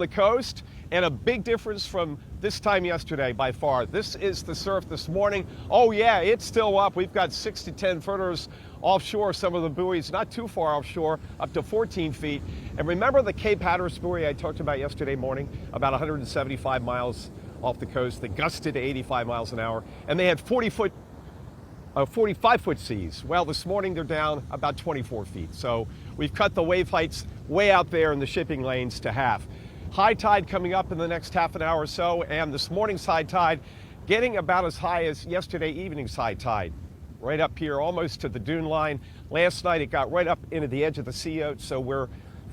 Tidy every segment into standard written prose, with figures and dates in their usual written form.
the coast, and a big difference from this time yesterday by far. This is the surf this morning. Oh yeah, it's still up. We've got 6 to 10 footers offshore, some of the buoys not too far offshore, up to 14 feet. And remember the Cape Hatteras buoy I talked about yesterday morning, about 175 miles off the coast, that gusted to 85 miles an hour, and they had 45-foot seas. Well, this morning they're down about 24 feet. So we've cut the wave heights way out there in the shipping lanes to half. High tide coming up in the next half an hour or so, and this morning's high tide getting about as high as yesterday evening's high tide. Right up here, almost to the dune line. Last night it got right up into the edge of the sea oat, so we're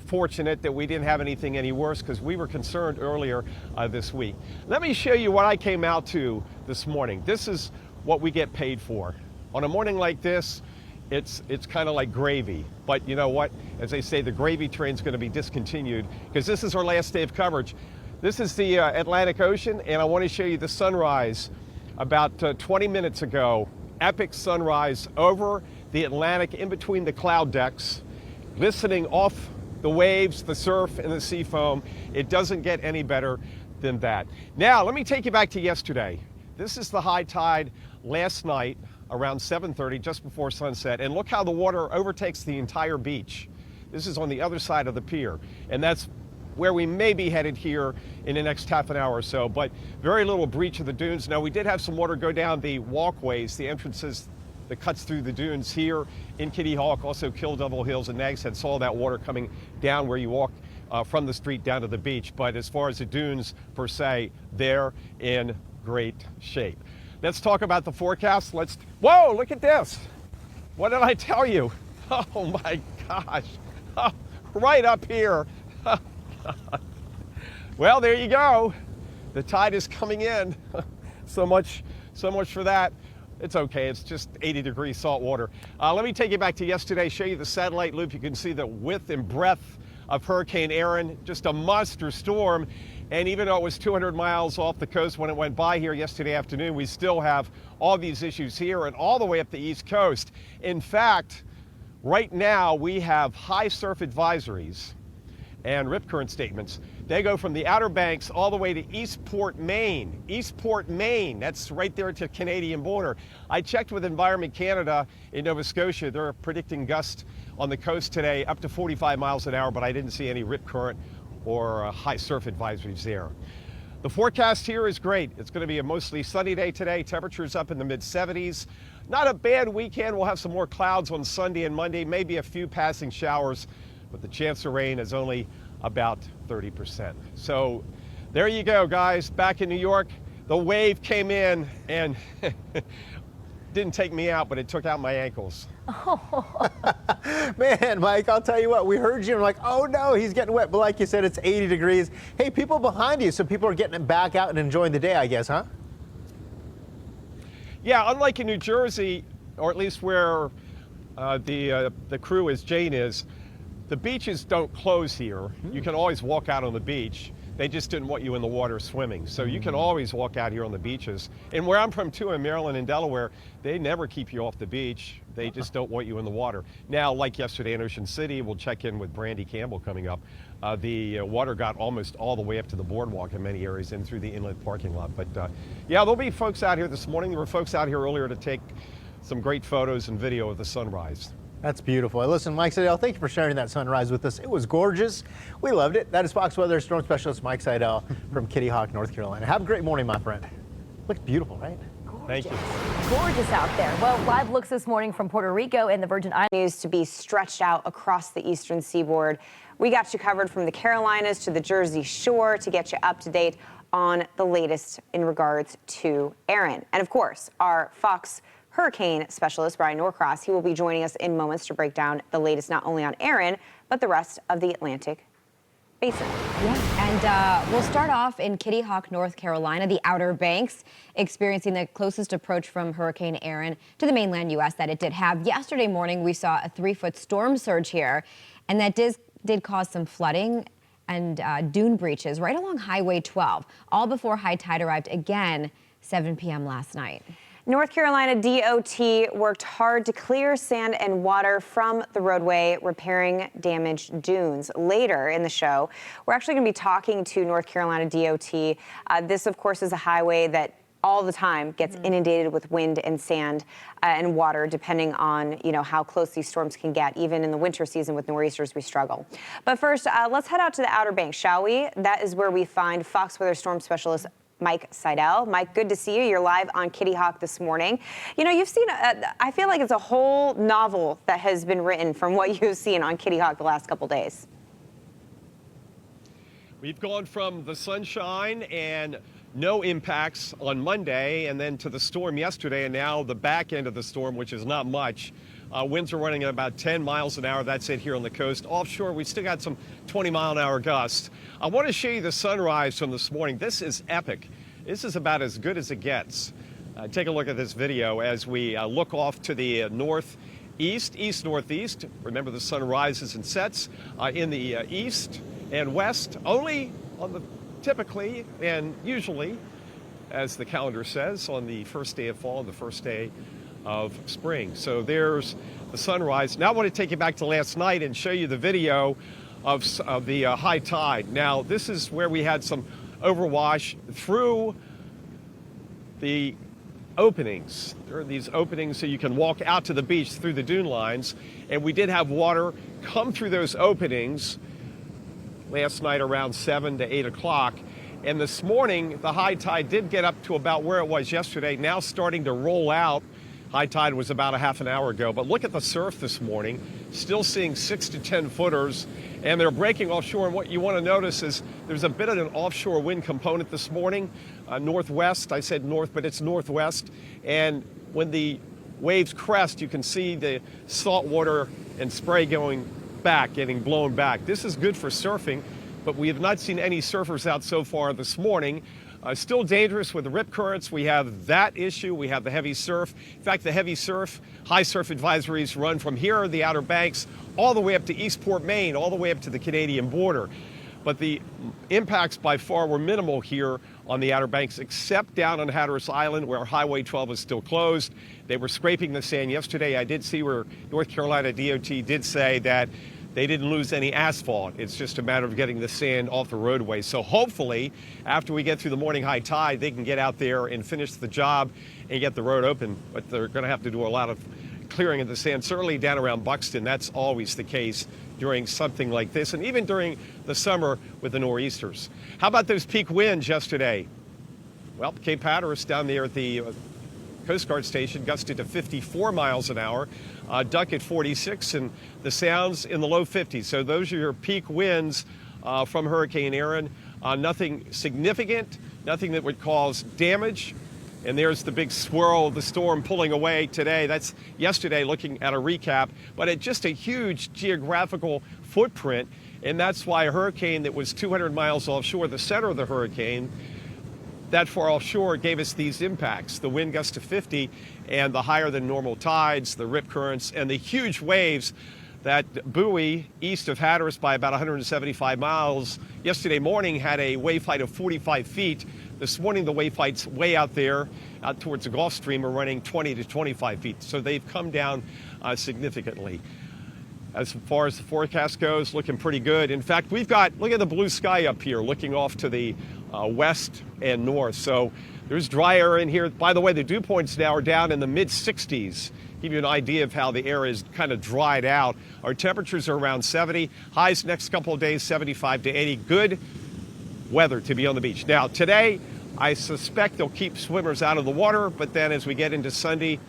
fortunate that we didn't have anything any worse because we were concerned earlier this week. Let me show you what I came out to this morning. This is what we get paid for. On a morning like this, it's kind of like gravy. But you know what? As they say, the gravy train's going to be discontinued because this is our last day of coverage. This is the Atlantic Ocean, and I want to show you the sunrise about 20 minutes ago. Epic sunrise over the Atlantic in between the cloud decks, listening off the waves, the surf, and the sea foam. It doesn't get any better than that. Now, let me take you back to yesterday. This is the high tide last night around 7:30, just before sunset, and look how the water overtakes the entire beach. This is on the other side of the pier, and that's where we may be headed here in the next half an hour or so, but very little breach of the dunes. Now, we did have some water go down the walkways, the entrances that cuts through the dunes here in Kitty Hawk, also Kill Devil Hills and Nags Head. Saw that water coming down where you walk from the street down to the beach, but as far as the dunes per se, they're in great shape. Let's talk about the forecast. Whoa, look at this. What did I tell you? Oh my gosh, right up here. Well, there you go. The tide is coming in. So much for that. It's okay, it's just 80 degrees salt water. Let me take you back to yesterday, show you the satellite loop. You can see the width and breadth of Hurricane Erin, just a monster storm. And even though it was 200 miles off the coast when it went by here yesterday afternoon, we still have all these issues here and all the way up the East Coast. In fact, right now we have high surf advisories and rip current statements. They go from the Outer Banks all the way to Eastport, Maine. Eastport, Maine, that's right there to the Canadian border. I checked with Environment Canada in Nova Scotia. They're predicting gusts on the coast today up to 45 miles an hour, but I didn't see any rip current or high surf advisories there. The forecast here is great. It's going to be a mostly sunny day today. Temperatures up in the mid-70s. Not a bad weekend. We'll have some more clouds on Sunday and Monday, maybe a few passing showers, but the chance of rain is only about 30%. So there you go, guys. Back in New York, the wave came in and didn't take me out, but it took out my ankles. Oh. Man, Mike, I'll tell you what, we heard you and we're like, oh no, he's getting wet. But like you said, it's 80 degrees. Hey, people behind you, so people are getting back out and enjoying the day, I guess, huh? Yeah, unlike in New Jersey, or at least where the crew is, Jane is, the beaches don't close here. You can always walk out on the beach. They just didn't want you in the water swimming. So you can always walk out here on the beaches. And where I'm from too, in Maryland and Delaware, they never keep you off the beach. They just don't want you in the water. Now, like yesterday in Ocean City, we'll check in with Brandy Campbell coming up. The water got almost all the way up to the boardwalk in many areas and through the inlet parking lot. But yeah, there'll be folks out here this morning. There were folks out here earlier to take some great photos and video of the sunrise. That's beautiful. Listen, Mike Seidel, thank you for sharing that sunrise with us. It was gorgeous. We loved it. That is Fox Weather Storm Specialist Mike Seidel from Kitty Hawk, North Carolina. Have a great morning, my friend. Looks beautiful, right? Thank you. Gorgeous out there. Well, live looks this morning from Puerto Rico and the Virgin Islands. News to be stretched out across the eastern seaboard. We got you covered from the Carolinas to the Jersey Shore to get you up to date on the latest in regards to Erin. And of course, our Fox hurricane specialist, Brian Norcross, he will be joining us in moments to break down the latest not only on Erin, but the rest of the Atlantic Basin. Yeah, and we'll start off in Kitty Hawk, North Carolina, the Outer Banks, experiencing the closest approach from Hurricane Erin to the mainland U.S. that it did have. Yesterday morning, we saw a 3-foot storm surge here, and that did cause some flooding and dune breaches right along Highway 12, all before high tide arrived again 7 p.m. last night. North Carolina DOT worked hard to clear sand and water from the roadway, repairing damaged dunes. Later in the show, we're actually going to be talking to North Carolina DOT. This, of course, is a highway that all the time gets inundated with wind and sand and water, depending on how close these storms can get. Even in the winter season with nor'easters, we struggle. But first, let's head out to the Outer Banks, shall we? That is where we find Fox Weather Storm Specialist Mike Seidel. Mike, good to see you. You're live on Kitty Hawk this morning. You've seen, I feel like it's a whole novel that has been written from what you've seen on Kitty Hawk the last couple days. We've gone from the sunshine and no impacts on Monday, and then to the storm yesterday, and now the back end of the storm, which is not much. Winds are running at about 10 miles an hour. That's it here on the coast. Offshore, we still got some 20-mile-an-hour gusts. I want to show you the sunrise from this morning. This is epic. This is about as good as it gets. Take a look at this video as we look off to the northeast, east-northeast. Remember, the sun rises and sets in the east and west, only on the typically and usually, as the calendar says, on the first day of fall and the first day of spring. So there's the sunrise. Now I want to take you back to last night and show you the video of the high tide. Now this is where we had some overwash through the openings. There are these openings so you can walk out to the beach through the dune lines, and we did have water come through those openings last night around 7 to 8 o'clock. And this morning, the high tide did get up to about where it was yesterday, now starting to roll out. High tide was about a half an hour ago, but look at the surf this morning. Still seeing 6 to 10 footers, and they're breaking offshore. And what you want to notice is there's a bit of an offshore wind component this morning. Northwest, I said north, but it's northwest. And when the waves crest, you can see the salt water and spray going back, getting blown back. This is good for surfing, but we have not seen any surfers out so far this morning. Still dangerous with the rip currents. We have that issue. We have the heavy surf. In fact, the heavy surf, high surf advisories run from here, the Outer Banks, all the way up to Eastport, Maine, all the way up to the Canadian border. But the impacts by far were minimal here on the Outer Banks, except down on Hatteras Island, where Highway 12 is still closed. They were scraping the sand yesterday. I did see where North Carolina DOT did say that they didn't lose any asphalt. It's just a matter of getting the sand off the roadway. So hopefully, after we get through the morning high tide, they can get out there and finish the job and get the road open. But they're going to have to do a lot of clearing of the sand, certainly down around Buxton. That's always the case during something like this, and even during the summer with the nor'easters. How about those peak winds yesterday? Well, Cape Hatteras down there at the Coast Guard station gusted to 54 miles an hour, Duck at 46, and the Sounds in the low 50s. So those are your peak winds from Hurricane Erin. Nothing significant, nothing that would cause damage. And there's the big swirl of the storm pulling away today. That's yesterday, looking at a recap, but it's just a huge geographical footprint. And that's why a hurricane that was 200 miles offshore, the center of the hurricane, that far offshore, gave us these impacts. The wind gusts to 50 and the higher than normal tides, the rip currents, and the huge waves that buoy east of Hatteras by about 175 miles. Yesterday morning had a wave height of 45 feet. This morning, the wave heights way out there, out towards the Gulf Stream, are running 20 to 25 feet. So they've come down significantly. As far as the forecast goes, looking pretty good. In fact, we've got, look at the blue sky up here, looking off to the west and north. So there's dry air in here. By the way, the dew points now are down in the mid 60s. Give you an idea of how the air is kind of dried out. Our temperatures are around 70. Highs next couple of days, 75 to 80. Good weather to be on the beach. Now, today, I suspect they'll keep swimmers out of the water, but then as we get into Sunday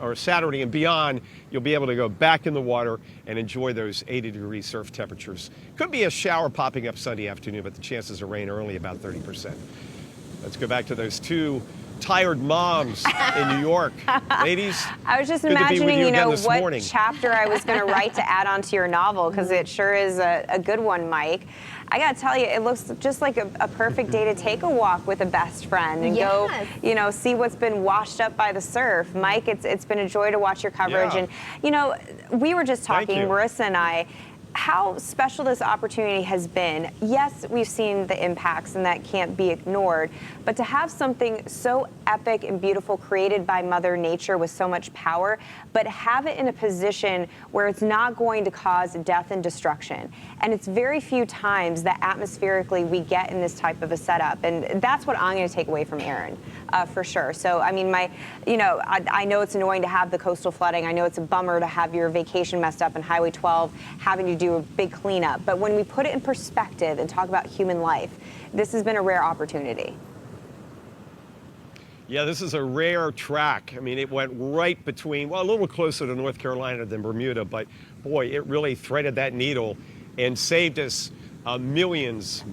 or Saturday and beyond, you'll be able to go back in the water and enjoy those 80-degree surf temperatures. Could be a shower popping up Sunday afternoon, but the chances of rain early about 30%. Let's go back to those two tired moms in New York. Ladies, I was just good to be with imagining, what morning. chapter I was going to write to add onto your novel, because it sure is a good one, Mike. I got to tell you, it looks just like a perfect day to take a walk with a best friend and go, see what's been washed up by the surf. Mike, it's been a joy to watch your coverage. Yeah. And, we were just talking, Marissa and I, how special this opportunity has been. Yes, we've seen the impacts and that can't be ignored, but to have something so epic and beautiful created by Mother Nature with so much power, but have it in a position where it's not going to cause death and destruction. And it's very few times that atmospherically we get in this type of a setup. And that's what I'm going to take away from Erin, for sure. So, I mean, I know it's annoying to have the coastal flooding. I know it's a bummer to have your vacation messed up in Highway 12, having to do a big cleanup. But when we put it in perspective and talk about human life, this has been a rare opportunity. Yeah, this is a rare track. I mean, it went right between, well, a little closer to North Carolina than Bermuda, but boy, it really threaded that needle and saved us millions,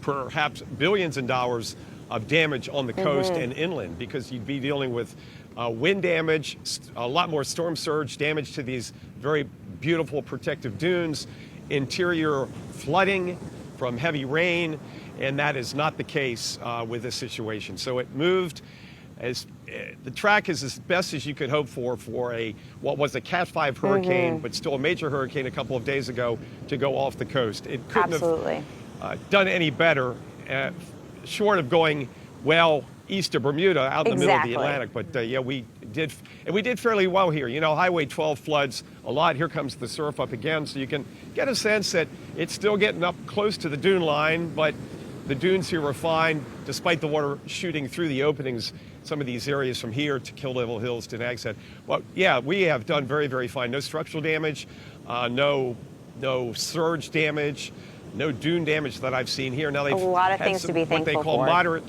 perhaps billions in dollars of damage on the coast and inland, because you'd be dealing with wind damage, a lot more storm surge damage to these very beautiful protective dunes, interior flooding from heavy rain, and that is not the case with this situation. So it moved as the track is as best as you could hope for what was a Cat 5 hurricane, but still a major hurricane a couple of days ago to go off the coast. It couldn't have done any better, short of going well east of Bermuda, out in the middle of the Atlantic. But yeah, we did fairly well here. You know, Highway 12 floods a lot. Here comes the surf up again, so you can get a sense that it's still getting up close to the dune line, but the dunes here are fine, despite the water shooting through the openings, some of these areas from here to Kill Devil Hills to Nags Head. Well, yeah, we have done very, very fine. No structural damage, no surge damage, no dune damage that I've seen here. Now they've a lot of things to be thankful for. What they call moderate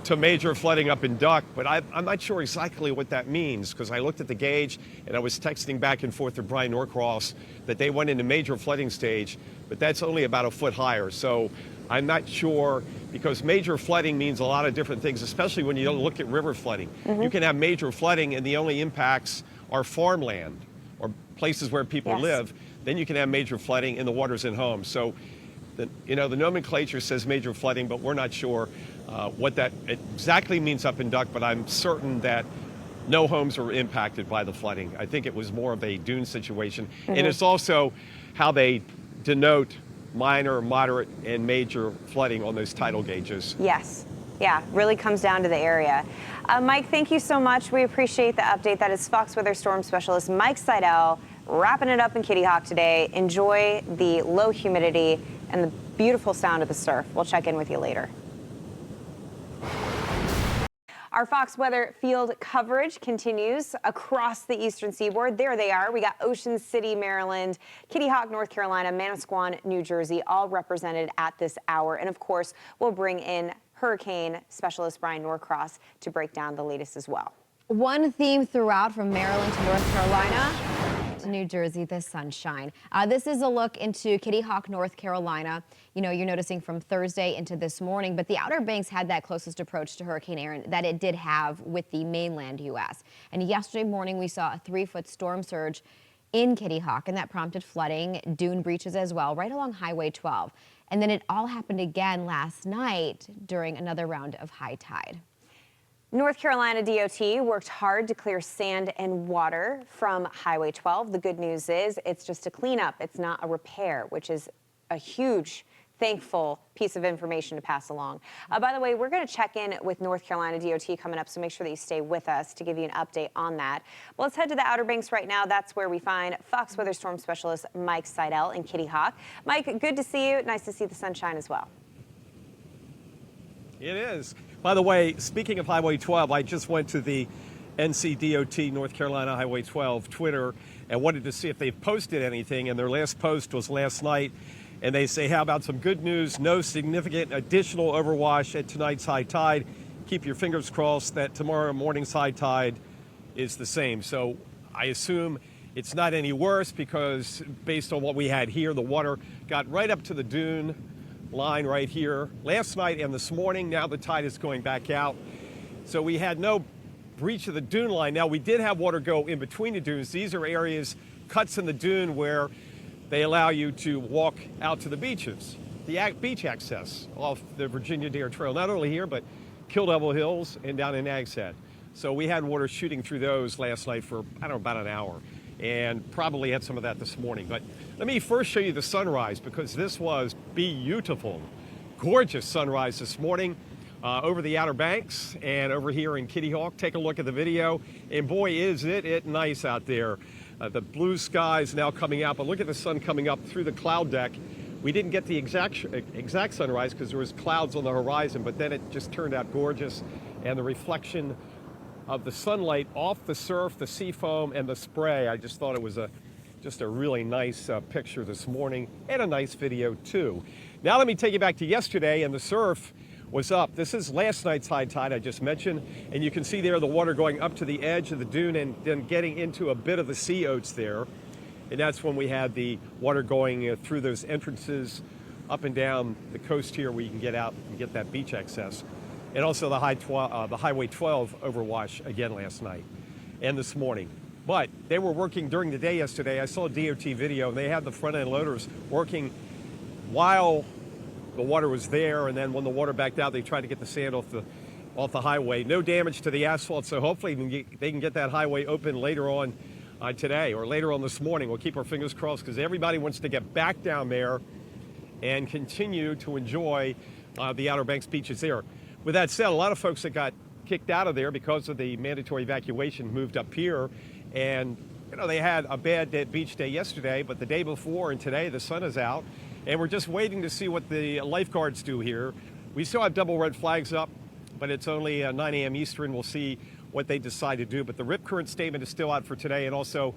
to major flooding up in Duck, but I'm not sure exactly what that means, because I looked at the gauge and I was texting back and forth to Brian Norcross that they went into major flooding stage, but that's only about a foot higher. So I'm not sure, because major flooding means a lot of different things, especially when you look at river flooding. You can have major flooding and the only impacts are farmland or places where people live. Then you can have major flooding and the water's in homes. So the nomenclature says major flooding, but we're not sure what that exactly means up in Duck, but I'm certain that no homes were impacted by the flooding. I think it was more of a dune situation. And it's also how they denote minor, moderate, and major flooding on those tidal gauges. Yes. Yeah, really comes down to the area. Mike, thank you so much. We appreciate the update. That is Fox Weather Storm Specialist Mike Seidel wrapping it up in Kitty Hawk today. Enjoy the low humidity and the beautiful sound of the surf. We'll check in with you later. Our Fox Weather field coverage continues across the eastern seaboard. There they are. We got Ocean City, Maryland, Kitty Hawk, North Carolina, Manasquan, New Jersey, all represented at this hour. And of course, we'll bring in hurricane specialist Brian Norcross to break down the latest as well. One theme throughout, from Maryland to North Carolina to New Jersey, the sunshine. This is a look into Kitty Hawk, North Carolina. You know, you're noticing from Thursday into this morning, but the Outer Banks had that closest approach to Hurricane Erin that it did have with the mainland U.S. And yesterday morning, we saw a 3-foot storm surge in Kitty Hawk, and that prompted flooding, dune breaches as well, right along Highway 12. And then it all happened again last night during another round of high tide. North Carolina DOT worked hard to clear sand and water from Highway 12. The good news is it's just a cleanup. It's not a repair, which is a huge, thankful piece of information to pass along. By the way, we're going to check in with North Carolina DOT coming up, so make sure that you stay with us to give you an update on that. Well, let's head to the Outer Banks right now. That's where we find Fox Weather Storm Specialist Mike Seidel in Kitty Hawk. Mike, good to see you. Nice to see the sunshine as well. It is. By the way, speaking of Highway 12, I just went to the NCDOT North Carolina Highway 12 Twitter and wanted to see if they've posted anything, and their last post was last night. And they say, how about some good news? No significant additional overwash at tonight's high tide. Keep your fingers crossed that tomorrow morning's high tide is the same. So I assume it's not any worse, because based on what we had here, the water got right up to the dune line right here last night and this morning. Now the tide is going back out. So we had no breach of the dune line. Now we did have water go in between the dunes. These are areas, cuts in the dune, where they allow you to walk out to the beaches, the beach access off the Virginia Dare Trail, not only here, but Kill Devil Hills and down in Nags Head. So we had water shooting through those last night for, I don't know, about an hour. and probably had some of that this morning. But let me first show you the sunrise, because this was beautiful. Gorgeous sunrise this morning over the Outer Banks and over here in Kitty Hawk. Take a look at the video, and boy, is it nice out there. The blue skies now coming out, but look at the sun coming up through the cloud deck. We didn't get the exact sunrise because there was clouds on the horizon, but then it just turned out gorgeous, and the reflection of the sunlight off the surf, the sea foam, and the spray. I just thought it was just a really nice picture this morning, and a nice video too. Now let me take you back to yesterday, and the surf was up. This is last night's high tide I just mentioned, and you can see there the water going up to the edge of the dune and then getting into a bit of the sea oats there. And that's when we had the water going through those entrances up and down the coast here, where you can get out and get that beach access. And also the Highway 12 overwash again last night and this morning. But they were working during the day yesterday. I saw a DOT video, and they had the front end loaders working while the water was there, and then when the water backed out, they tried to get the sand off the highway. No damage to the asphalt, so hopefully they can get that highway open later on today or later on this morning. We'll keep our fingers crossed, because everybody wants to get back down there and continue to enjoy the Outer Banks beaches there. With that said, a lot of folks that got kicked out of there because of the mandatory evacuation moved up here, and they had a bad beach day yesterday, but the day before and today the sun is out, and we're just waiting to see what the lifeguards do here. We still have double red flags up, but it's only 9 a.m. Eastern. We'll see what they decide to do, but the rip current statement is still out for today, and also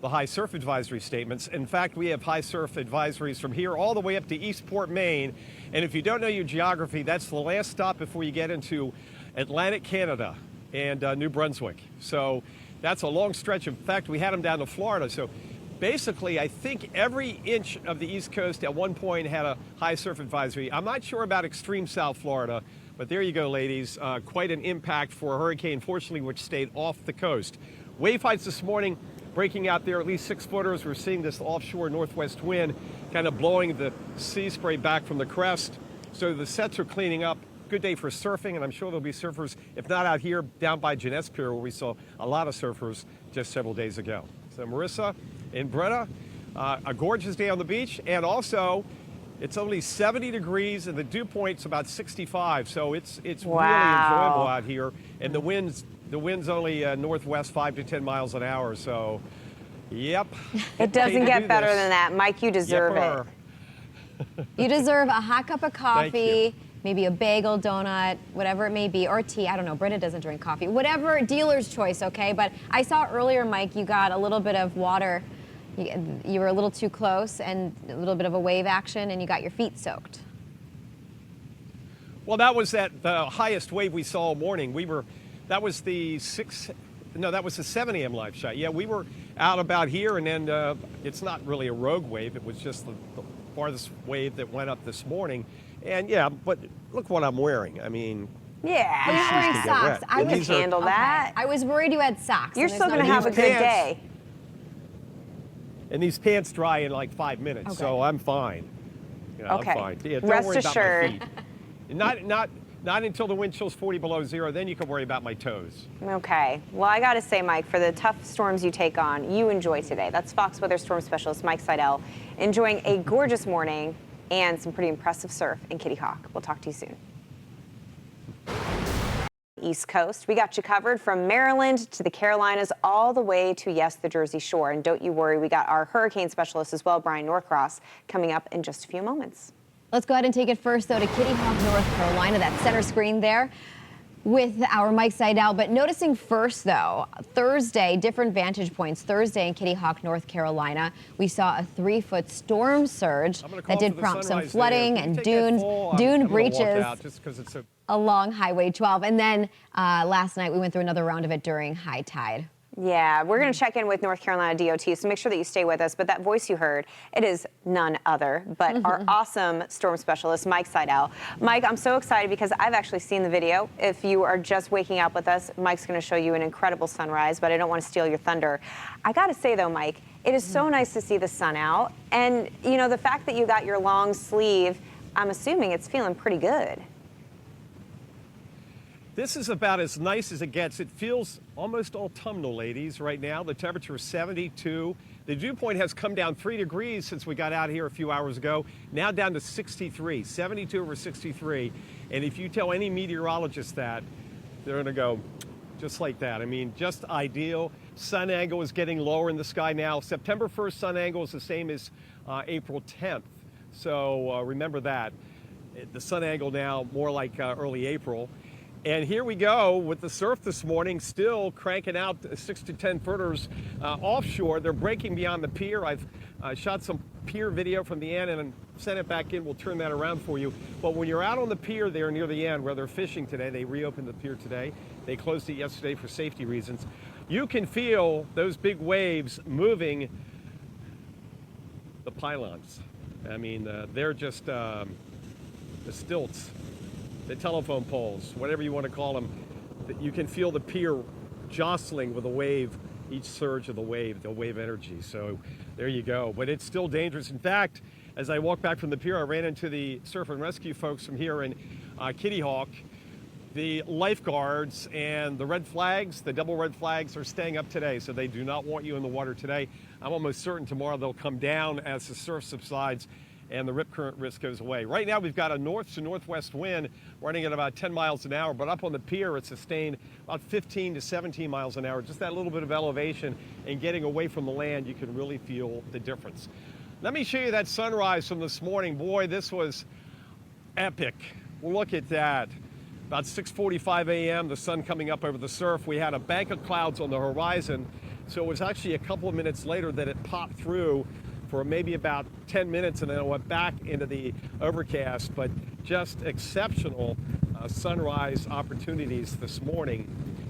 the high surf advisory statements. In fact, we have high surf advisories from here all the way up to Eastport, Maine. And if you don't know your geography, that's the last stop before you get into Atlantic Canada and New Brunswick. So that's a long stretch. In fact, we had them down to Florida. So basically, I think every inch of the East Coast at one point had a high surf advisory. I'm not sure about extreme South Florida, but there you go, ladies. Quite an impact for a hurricane, fortunately, which stayed off the coast. Wave heights this morning breaking out there, at least 6 footers. We're seeing this offshore northwest wind kind of blowing the sea spray back from the crest. So the sets are cleaning up. Good day for surfing, and I'm sure there'll be surfers, if not out here, down by Jeunesse Pier, where we saw a lot of surfers just several days ago. So Marissa and Bretta, a gorgeous day on the beach, and also it's only 70 degrees, and the dew point's about 65, so it's really enjoyable out here. And the wind's only northwest 5 to 10 miles an hour, so yep. It doesn't get better than that. Mike, you deserve it. You deserve a hot cup of coffee, maybe a bagel, donut, whatever it may be, or tea. I don't know. Britta doesn't drink coffee. Whatever, dealer's choice, okay? But I saw earlier, Mike, you got a little bit of water. You were a little too close, and a little bit of a wave action, and you got your feet soaked. Well, that was the highest wave we saw all morning. That was the 7 a.m. live shot. Yeah, we were out about here, and then it's not really a rogue wave. It was just the farthest wave that went up this morning. And yeah, but look what I'm wearing. I mean, yeah, well, you're wearing socks. I would handle that. I was worried you had socks. You're still going to have a good day. And these pants dry in like 5 minutes, okay. So I'm fine. Okay. I'm fine. Yeah, don't Rest worry assured. about my feet. Not until the wind chill's 40 below zero, then you can worry about my toes. Okay. Well, I got to say, Mike, for the tough storms you take on, you enjoy today. That's Fox Weather Storm Specialist Mike Seidel, enjoying a gorgeous morning and some pretty impressive surf in Kitty Hawk. We'll talk to you soon. East Coast. We got you covered from Maryland to the Carolinas all the way to, yes, the Jersey Shore. And don't you worry, we got our hurricane specialist as well, Brian Norcross, coming up in just a few moments. Let's go ahead and take it first, though, to Kitty Hawk, North Carolina, that center screen there with our Mike Seidel. But noticing first, though, Thursday, different vantage points. Thursday in Kitty Hawk, North Carolina, we saw a 3-foot storm surge that did prompt some flooding and dune breaches along Highway 12. And then last night, we went through another round of it during high tide. Yeah, we're going to check in with North Carolina DOT, so make sure that you stay with us. But that voice you heard, it is none other but our awesome storm specialist, Mike Seidel. Mike, I'm so excited because I've actually seen the video. If you are just waking up with us, Mike's going to show you an incredible sunrise, but I don't want to steal your thunder. I got to say, though, Mike, it is so nice to see the sun out. And, you know, the fact that you got your long sleeve, I'm assuming it's feeling pretty good. This is about as nice as it gets. It feels almost autumnal, ladies, right now. The temperature is 72. The dew point has come down 3 degrees since we got out here a few hours ago, now down to 63, 72 over 63. And if you tell any meteorologist that, they're going to go just like that. I mean, just ideal. Sun angle is getting lower in the sky now. September 1st sun angle is the same as April 10th. So remember that. The sun angle now more like early April. And here we go with the surf this morning, still cranking out 6 to 10 footers offshore. They're breaking beyond the pier. I've shot some pier video from the end and sent it back in. We'll turn that around for you. But when you're out on the pier there near the end where they're fishing today, they reopened the pier today. They closed it yesterday for safety reasons. You can feel those big waves moving the pylons. I mean, they're just the stilts, the telephone poles, whatever you want to call them. You can feel the pier jostling with a wave, each surge of the wave energy. So there you go. But it's still dangerous. In fact, as I walked back from the pier, I ran into the surf and rescue folks from here in Kitty Hawk. The lifeguards and the red flags, the double red flags, are staying up today, so they do not want you in the water today. I'm almost certain tomorrow they'll come down as the surf subsides and the rip current risk goes away. Right now we've got a north to northwest wind running at about 10 miles an hour, but up on the pier it's sustained about 15 to 17 miles an hour. Just that little bit of elevation and getting away from the land, you can really feel the difference. Let me show you that sunrise from this morning. Boy, this was epic. Well, look at that. About 6:45 a.m., the sun coming up over the surf. We had a bank of clouds on the horizon, so it was actually a couple of minutes later that it popped through for maybe about 10 minutes, and then it went back into the overcast. But just exceptional sunrise opportunities this morning.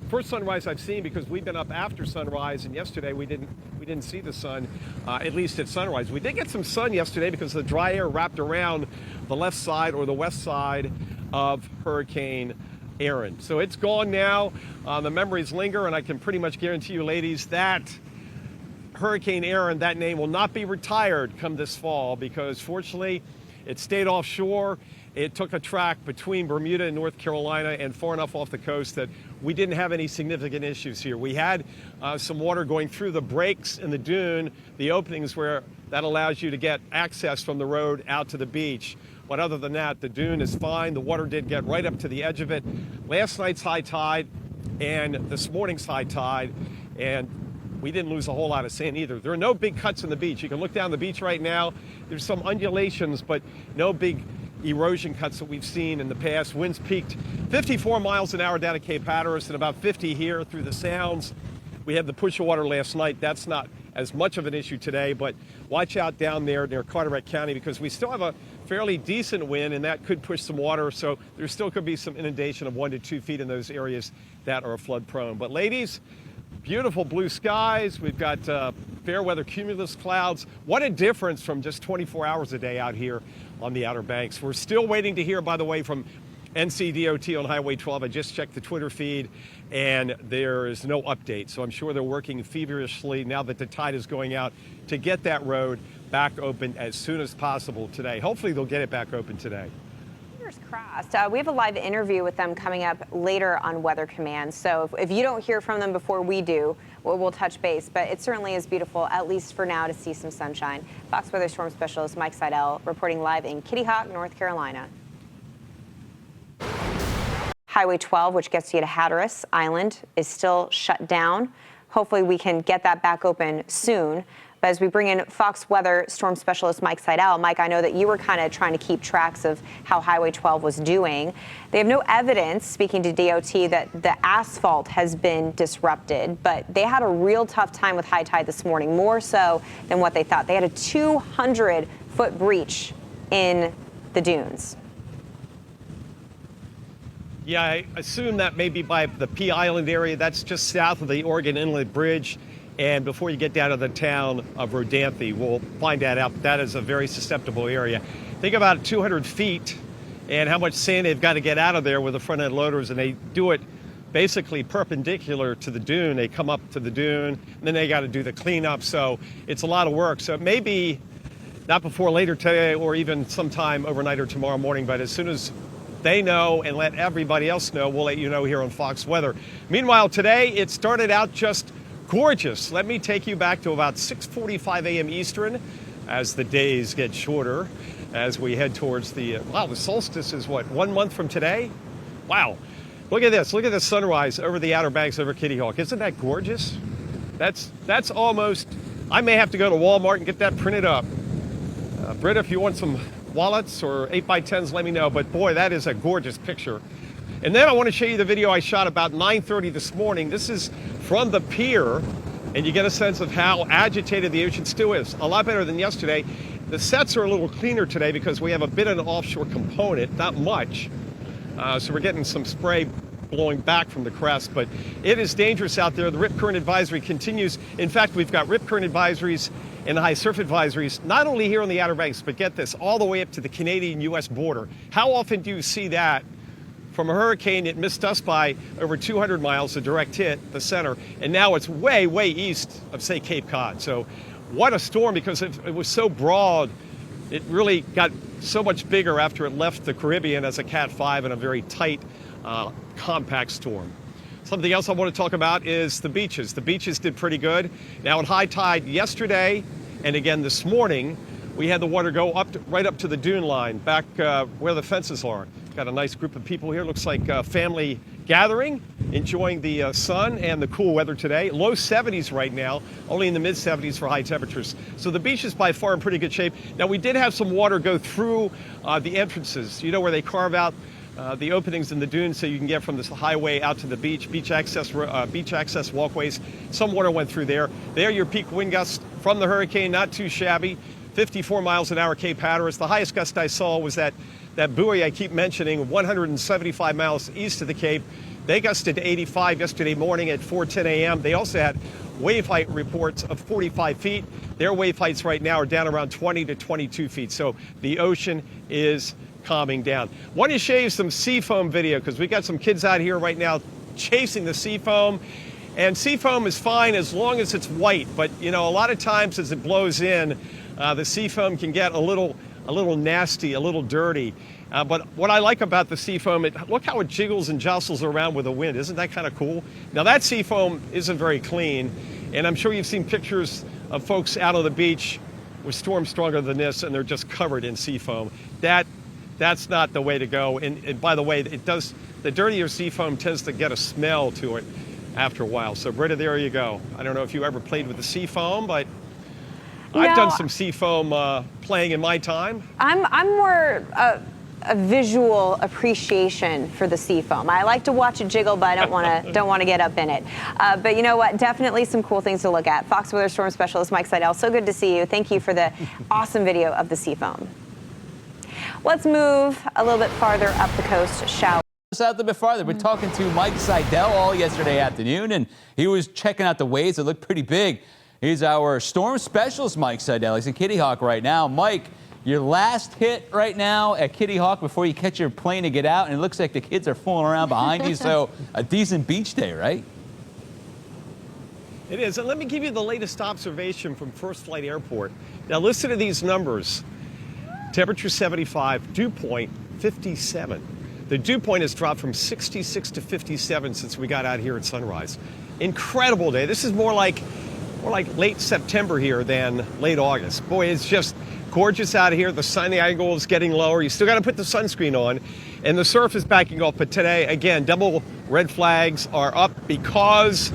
First sunrise I've seen, because we've been up after sunrise, and yesterday we didn't see the sun, at least at sunrise. We did get some sun yesterday because the dry air wrapped around the left side or the west side of Hurricane Erin. So it's gone now. The memories linger, and I can pretty much guarantee you, ladies, that Hurricane Erin, that name, will not be retired come this fall, because fortunately it stayed offshore. It took a track between Bermuda and North Carolina and far enough off the coast that we didn't have any significant issues here. We had some water going through the breaks in the dune, the openings where that allows you to get access from the road out to the beach. But other than that, the dune is fine. The water did get right up to the edge of it. Last night's high tide and this morning's high tide, and we didn't lose a whole lot of sand either. There are no big cuts in the beach. You can look down the beach right now. There's some undulations, but no big erosion cuts that we've seen in the past. Winds peaked 54 miles an hour down at Cape Hatteras and about 50 here through the Sounds. We had the push of water last night. That's not as much of an issue today, but watch out down there near Carteret County, because we still have a fairly decent wind, and that could push some water. So there still could be some inundation of 1 to 2 feet in those areas that are flood prone. But ladies, beautiful blue skies. We've got fair weather cumulus clouds. What a difference from just 24 hours a day out here on the Outer Banks. We're still waiting to hear, by the way, from NCDOT on Highway 12. I just checked the Twitter feed, and there is no update. So I'm sure they're working feverishly now that the tide is going out to get that road back open as soon as possible today. Hopefully they'll get it back open today. Fingers crossed. We have a live interview with them coming up later on Weather Command. So if you don't hear from them before we do, we'll touch base. But it certainly is beautiful, at least for now, to see some sunshine. Fox Weather Storm Specialist Mike Seidel reporting live in Kitty Hawk, North Carolina. Highway 12, which gets you to Hatteras Island, is still shut down. Hopefully we can get that back open soon. But as we bring in Fox Weather Storm Specialist Mike Seidel, Mike, I know that you were kind of trying to keep tracks of how Highway 12 was doing. They have no evidence, speaking to DOT, that the asphalt has been disrupted, but they had a real tough time with high tide this morning, more so than what they thought. They had a 200-foot breach in the dunes. Yeah, I assume that may be by the Pea Island area. That's just south of the Oregon Inlet Bridge. And before you get down to the town of Rodanthe, we'll find that out. That is a very susceptible area. Think about 200 feet and how much sand they've got to get out of there with the front end loaders. And they do it basically perpendicular to the dune. They come up to the dune, and then they got to do the cleanup. So it's a lot of work. So it may be not before later today or even sometime overnight or tomorrow morning, but as soon as they know and let everybody else know. We'll let you know here on Fox Weather. Meanwhile, today it started out just gorgeous. Let me take you back to about 6:45 a.m. Eastern as the days get shorter, as we head towards the solstice is what, 1 month from today? Wow. Look at this. Look at the sunrise over the Outer Banks over Kitty Hawk. Isn't that gorgeous? That's almost, I may have to go to Walmart and get that printed up. Britta, if you want some wallets or 8x10s, let me know. But boy, that is a gorgeous picture. And then I want to show you the video I shot about 9:30 this morning. This is from the pier, and you get a sense of how agitated the ocean still is. A lot better than yesterday. The sets are a little cleaner today because we have a bit of an offshore component, not much. So we're getting some spray blowing back from the crest, but it is dangerous out there. The rip current advisory continues. In fact, we've got rip current advisories and high surf advisories, not only here on the Outer Banks, but get this, all the way up to the Canadian-U.S. border. How often do you see that? From a hurricane, it missed us by over 200 miles, a direct hit, the center, and now it's way, way east of, say, Cape Cod. So what a storm, because it was so broad. It really got so much bigger after it left the Caribbean as a Cat 5 in a very tight, compact storm. Something else I want to talk about is the beaches. The beaches did pretty good. Now at high tide yesterday and again this morning, we had the water go up right up to the dune line, back where the fences are. Got a nice group of people here. Looks like a family gathering, enjoying the sun and the cool weather today. Low 70s right now, only in the mid 70s for high temperatures. So the beach is by far in pretty good shape. Now we did have some water go through the entrances, you know, where they carve out the openings in the dunes so you can get from this highway out to the beach access walkways. Some water went through there. There, your peak wind gust from the hurricane, not too shabby. 54 miles an hour Cape Hatteras. The highest gust I saw was that buoy I keep mentioning, 175 miles east of the Cape. They gusted to 85 yesterday morning at 4:10 a.m. They also had wave height reports of 45 feet. Their wave heights right now are down around 20 to 22 feet. So the ocean is calming down. Want to show you some sea foam video because we got some kids out here right now chasing the sea foam. And sea foam is fine as long as it's white. But, you know, a lot of times as it blows in, the sea foam can get a little nasty, a little dirty. But what I like about the sea foam, look how it jiggles and jostles around with the wind. Isn't that kind of cool? Now that sea foam isn't very clean, and I'm sure you've seen pictures of folks out on the beach with storms stronger than this, and they're just covered in sea foam. That's not the way to go. And by the way, the dirtier sea foam tends to get a smell to it after a while. So Britta, there you go. I don't know if you ever played with the sea foam, but I've done some sea foam playing in my time. I'm more a visual appreciation for the sea foam. I like to watch it jiggle, but I don't want to get up in it. But you know what? Definitely some cool things to look at. Fox Weather Storm Specialist Mike Seidel, so good to see you. Thank you for the awesome video of the sea foam. Let's move a little bit farther up the coast, shall we? Out a bit farther. We're talking to Mike Seidel all yesterday afternoon, and he was checking out the waves. It looked pretty big. He's our storm specialist, Mike Seidel. He's in Kitty Hawk right now. Mike, your last hit right now at Kitty Hawk before you catch your plane to get out, and it looks like the kids are fooling around behind you, so a decent beach day, right? It is, and let me give you the latest observation from First Flight Airport. Now listen to these numbers. Temperature 75, dew point 57. The dew point has dropped from 66 to 57 since we got out here at sunrise. Incredible day. This is more like late September here than late August. Boy, it's just gorgeous out here. The sun angle is getting lower. You still got to put the sunscreen on, and the surf is backing off. But today, again, double red flags are up because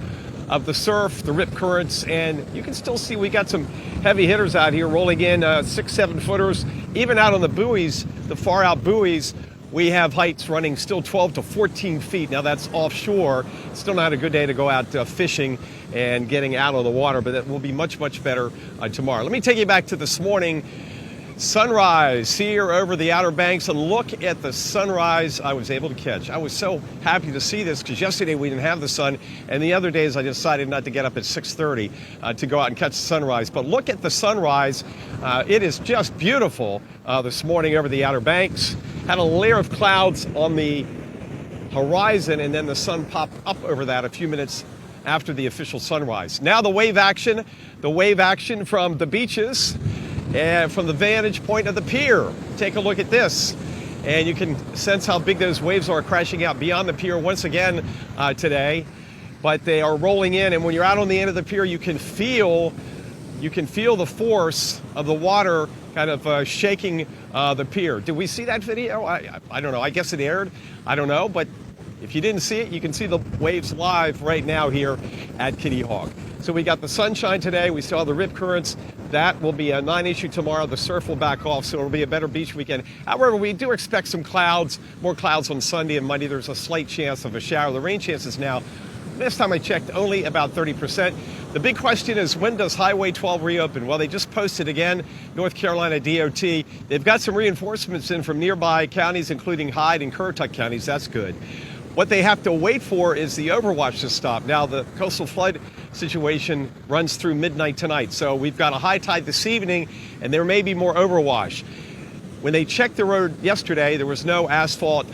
of the surf, the rip currents, and you can still see we got some heavy hitters out here rolling in 6-7 footers. Even out on the buoys, the far out buoys, we have heights running still 12 to 14 feet. Now that's offshore. Still not a good day to go out fishing and getting out of the water, but that will be much, much better tomorrow. Let me take you back to this morning. Sunrise here over the Outer Banks, and look at the sunrise I was able to catch. I was so happy to see this because yesterday we didn't have the sun, and the other days I decided not to get up at 6:30 to go out and catch the sunrise. But look at the sunrise. It is just beautiful this morning over the Outer Banks. Had a layer of clouds on the horizon, and then the sun popped up over that a few minutes after the official sunrise. Now the wave action from the beaches and from the vantage point of the pier. Take a look at this. and you can sense how big those waves are crashing out beyond the pier once again today. But they are rolling in, and when you're out on the end of the pier, you can feel the force of the water kind of shaking the pier. Did we see that video? I don't know. I guess it aired. I don't know. But if you didn't see it, you can see the waves live right now here at Kitty Hawk. So we got the sunshine today. We saw the rip currents. That will be a non-issue tomorrow. The surf will back off, so it'll be a better beach weekend. However, we do expect some clouds, more clouds on Sunday and Monday. There's a slight chance of a shower. The rain chances now, last time I checked, only about 30%. The big question is, when does Highway 12 reopen? Well, they just posted again, North Carolina DOT. They've got some reinforcements in from nearby counties, including Hyde and Currituck counties. That's good. What they have to wait for is the overwash to stop. Now, the coastal flood situation runs through midnight tonight, so we've got a high tide this evening, and there may be more overwash. When they checked the road yesterday, there was no asphalt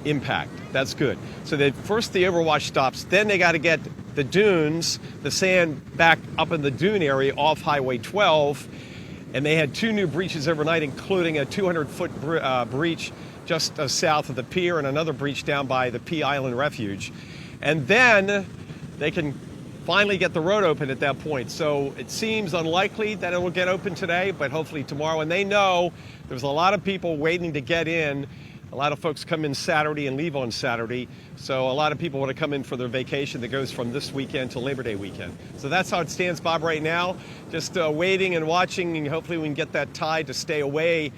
impact. That's good. So first the overwash stops, then they got to get the dunes, the sand back up in the dune area off Highway 12, and they had 2 new breaches overnight, including a 200-foot breach just south of the pier and another breach down by the Pea Island Refuge. And then they can finally get the road open at that point. So it seems unlikely that it will get open today, but hopefully tomorrow. And they know there's a lot of people waiting to get in. A lot of folks come in Saturday and leave on Saturday. So a lot of people want to come in for their vacation that goes from this weekend to Labor Day weekend. So that's how it stands, Bob, right now. Just waiting and watching, and hopefully we can get that tide to stay away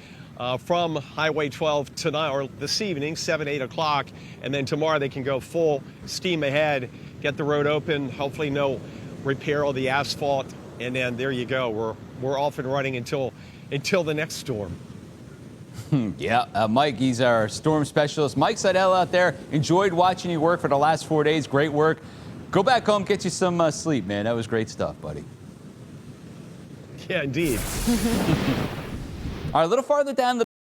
from Highway 12 tonight or this evening, 7, 8 o'clock, and then tomorrow they can go full steam ahead, get the road open, hopefully no repair all the asphalt, and then there you go. We're off and running until the next storm. Yeah, Mike, he's our storm specialist. Mike Seidel out there. Enjoyed watching you work for the last 4 days. Great work. Go back home, get you some sleep, man. That was great stuff, buddy. Yeah, indeed. All right, a little farther down the